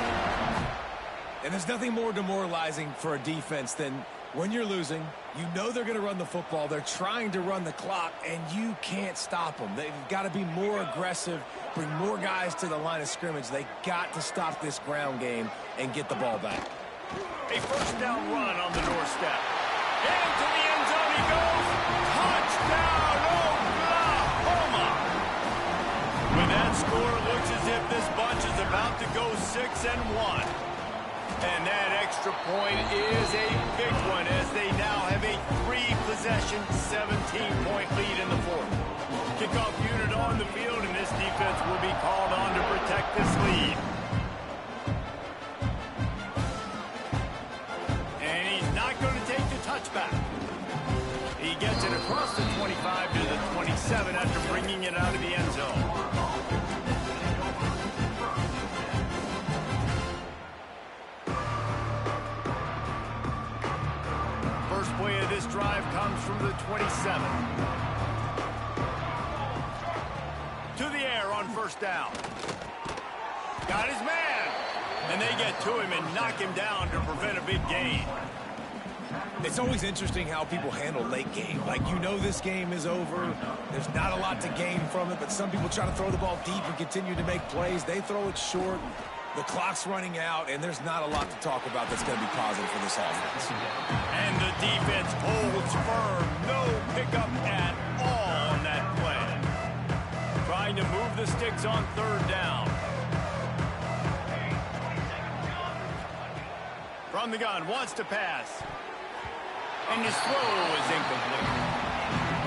And there's nothing more demoralizing for a defense than when you're losing, you know they're going to run the football. They're trying to run the clock, and you can't stop them. They've got to be more aggressive, bring more guys to the line of scrimmage. They got to stop this ground game and get the ball back. A first down run on the doorstep. Into the end zone he goes. Touchdown, Oklahoma! With that score, it looks as if this bunch is about to go 6-1. And that extra point is a big one as they now have a 3-possession, 17-point lead in the fourth. Kickoff unit on the field, and this defense will be called on to protect this lead. And he's not going to take the touchback. He gets it across the 25 to the 27 after bringing it out of the end zone. First play of this drive comes from the 27. To the air on first down. Got his man. And they get to him and knock him down to prevent a big gain. It's always interesting how people handle late game. Like, you know this game is over. There's not a lot to gain from it, but some people try to throw the ball deep and continue to make plays. They throw it short. The clock's running out, and there's not a lot to talk about that's going to be positive for this offense. And the defense holds firm. No pickup at all on that play. Trying to move the sticks on third down. From the gun, wants to pass. And his throw is incomplete.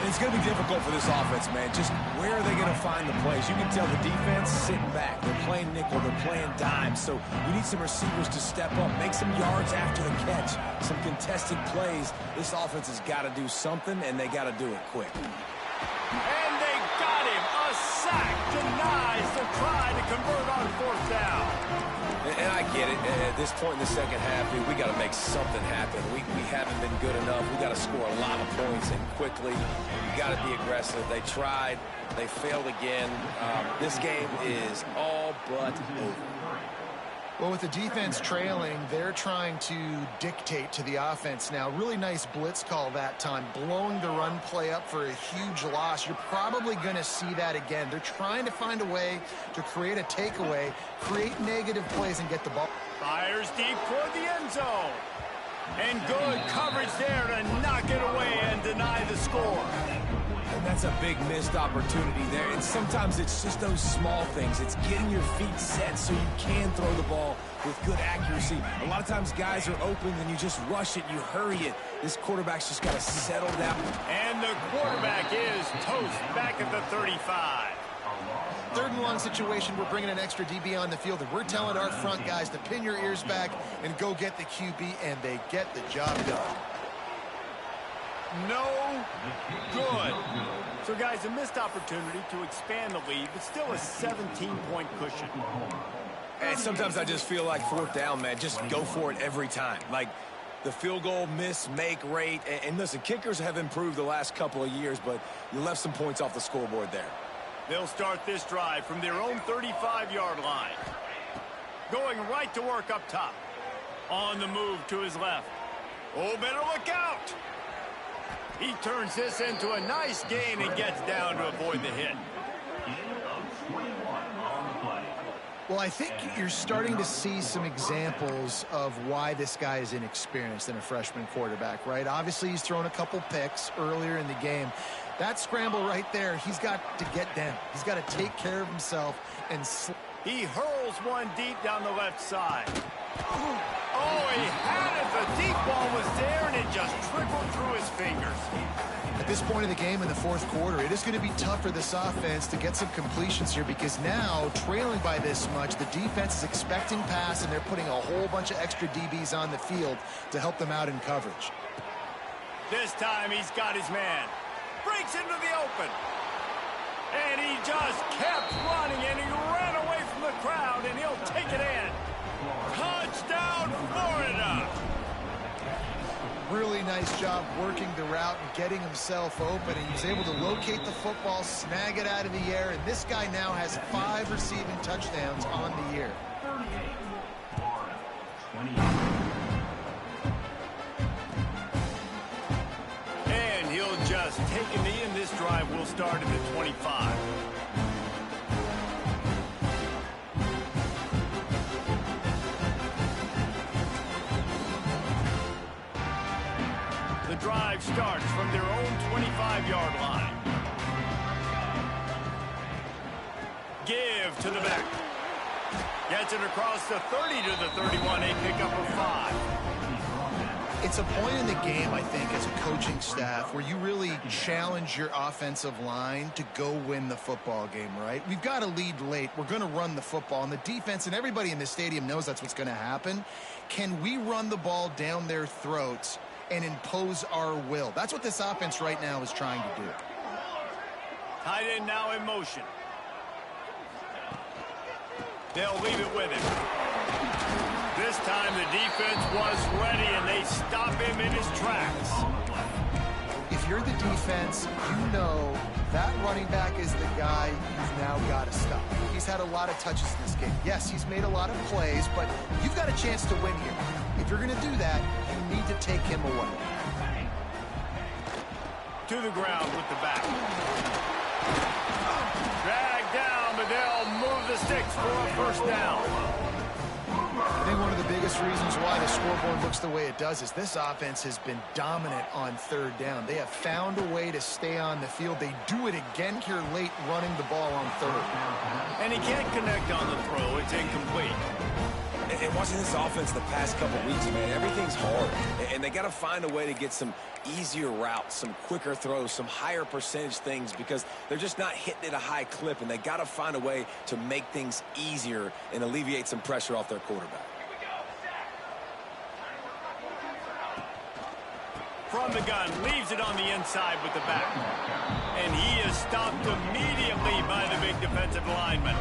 It's going to be difficult for this offense, man. Just where are they going to find the plays? You can tell the defense sitting back. They're playing nickel. They're playing dime. So you need some receivers to step up, make some yards after the catch, some contested plays. This offense has got to do something, and they got to do it quick. And they got him. A sack denies the try to convert on fourth down. And I get it. At this point in the second half, dude, we got to make something happen. We haven't been good enough. We got to score a lot of points and quickly. You got to be aggressive. They tried. They failed again. This game is all but over. Well, with the defense trailing, they're trying to dictate to the offense now. Really nice blitz call that time, blowing the run play up for a huge loss. You're probably going to see that again. They're trying to find a way to create a takeaway, create negative plays, and get the ball. Fires deep toward the end zone. And good coverage there to knock it away and deny the score. And that's a big missed opportunity there. And sometimes it's just those small things. It's getting your feet set so you can throw the ball with good accuracy. A lot of times guys are open and you just rush it, you hurry it. This quarterback's just got to settle down. And the quarterback is toast back at the 35. Third and long situation, we're bringing an extra DB on the field, and we're telling our front guys to pin your ears back and go get the QB, and they get the job done. No good. So, guys, a missed opportunity to expand the lead, but still a 17-point cushion. And sometimes I just feel like fourth down, man, just go for it every time. Like the field goal miss-make rate. And listen, kickers have improved the last couple of years, but you left some points off the scoreboard there. They'll start this drive from their own 35-yard line. Going right to work up top. On the move to his left. Oh, better look out. He turns this into a nice gain and gets down to avoid the hit. Well, I think you're starting to see some examples of why this guy is inexperienced in a freshman quarterback, right? Obviously, he's thrown a couple picks earlier in the game. That scramble right there, he's got to get down. He's got to take care of himself and he hurls one deep down the left side. Oh, he had it. The deep ball was there, and it just trickled through his fingers. At this point in the game in the fourth quarter, it is going to be tough for this offense to get some completions here because now, trailing by this much, the defense is expecting pass, and they're putting a whole bunch of extra DBs on the field to help them out in coverage. This time, he's got his man. Breaks into the open. And he just kept running, and he ran away from the crowd, and he'll take it in. Touchdown, Florida! Really nice job working the route and getting himself open. He was able to locate the football, snag it out of the air, and this guy now has 5 receiving touchdowns on the year. 38, And he'll just take a knee, and this drive will start at the 25. The drive starts from their own 25-yard line. Give to the back. Gets it across the 30 to the 31, a pickup of 5. It's a point in the game, I think, as a coaching staff where you really challenge your offensive line to go win the football game, right? We've got to lead late. We're going to run the football. And the defense and everybody in the stadium knows that's what's going to happen. Can we run the ball down their throats and impose our will? That's what this offense right now is trying to do. Tight end now in motion. They'll leave it with him. This time the defense was ready, and they stop him in his tracks. If you're the defense, you know that running back is the guy you've now got to stop. He's had a lot of touches in this game. Yes, he's made a lot of plays, but you've got a chance to win here. If you're going to do that, you need to take him away. To the ground with the back. Dragged down, but they'll move the sticks for a first down. I think one of the biggest reasons why the scoreboard looks the way it does is this offense has been dominant on third down. They have found a way to stay on the field. They do it again here late, running the ball on third. And he can't connect on the throw. It's incomplete. And watching this offense the past couple weeks, man, everything's hard. And they got to find a way to get some easier routes, some quicker throws, some higher percentage things because they're just not hitting at a high clip, and they got to find a way to make things easier and alleviate some pressure off their quarterback. From the gun, leaves it on the inside with the back. And he is stopped immediately by the big defensive lineman.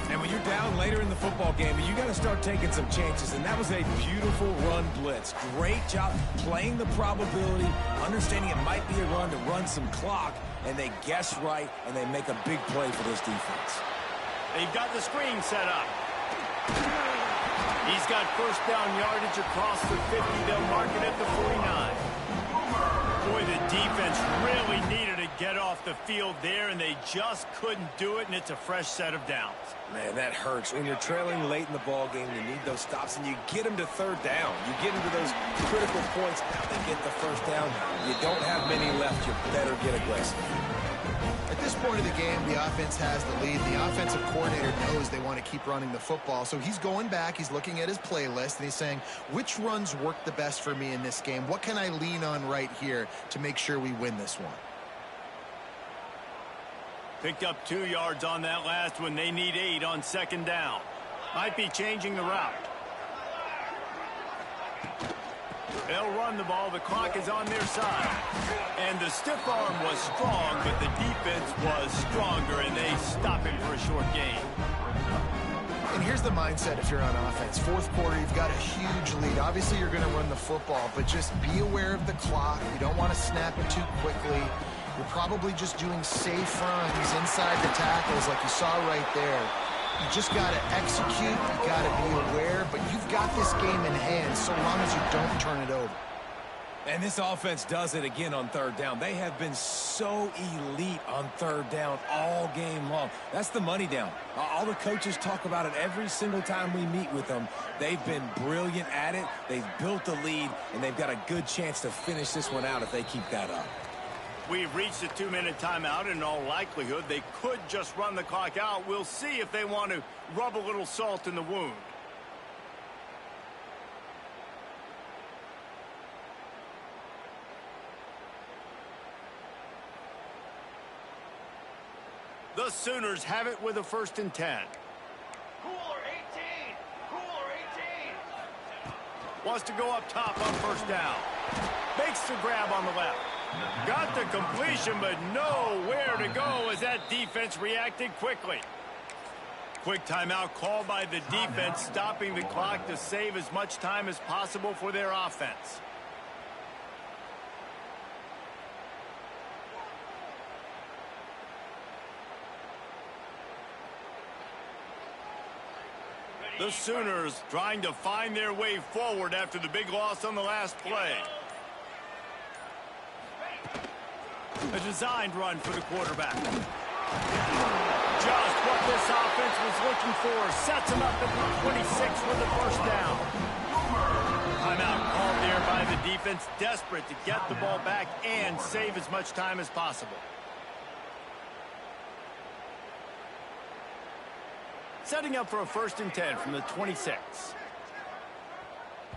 And when you're down later in the football game, you got to start taking some chances. And that was a beautiful run blitz. Great job playing the probability, understanding it might be a run to run some clock, and they guess right, and they make a big play for this defense. They've got the screen set up. He's got first down yardage across the 50. They'll mark it at the 49. Boy, the defense really needed to get off the field there, and they just couldn't do it, and it's a fresh set of downs. Man, that hurts. When you're trailing late in the ball game, you need those stops, and you get them to third down. You get into those critical points. Now they get the first down. You don't have many left. You better get aggressive. At this point of the game, the offense has the lead. The offensive coordinator knows they want to keep running the football. So he's going back, he's looking at his playlist, and he's saying, which runs work the best for me in this game? What can I lean on right here to make sure we win this one? Picked up 2 yards on that last one. They need 8 on second down. Might be changing the route. They'll run the ball. The clock is on their side. And the stiff arm was strong, but the defense was stronger, and they stop him for a short gain. And here's the mindset if you're on offense. Fourth quarter, you've got a huge lead. Obviously, you're going to run the football, but just be aware of the clock. You don't want to snap it too quickly. You're probably just doing safe runs inside the tackles like you saw right there. You just got to execute. You got to be aware, but you've got this game in hand so long as you don't turn it over. And this offense does it again on third down. They have been so elite on third down all game long. That's the money down. All the coaches talk about it every single time we meet with them. They've been brilliant at it. They've built the lead, and they've got a good chance to finish this one out if they keep that up. We've reached a 2-minute timeout, and in all likelihood, they could just run the clock out. We'll see if they want to rub a little salt in the wound. The Sooners have it with a 1st and 10. Cooler 18! Cooler 18! Wants to go up top on first down. Makes the grab on the left. Got the completion, but nowhere to go as that defense reacted quickly. Quick timeout called by the defense, stopping the clock to save as much time as possible for their offense. The Sooners trying to find their way forward after the big loss on the last play. A designed run for the quarterback. Just what this offense was looking for. Sets him up at the 26 with the first down. Timeout called there by the defense, desperate to get the ball back and save as much time as possible. Setting up for a 1st and 10 from the 26.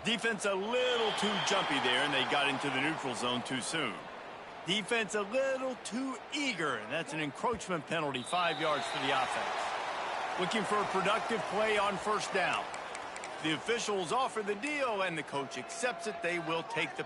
Defense a little too jumpy there, and they got into the neutral zone too soon. Defense a little too eager, and that's an encroachment penalty, 5 yards for the offense. Looking for a productive play on first down. The officials offer the deal, and the coach accepts it. They will take the...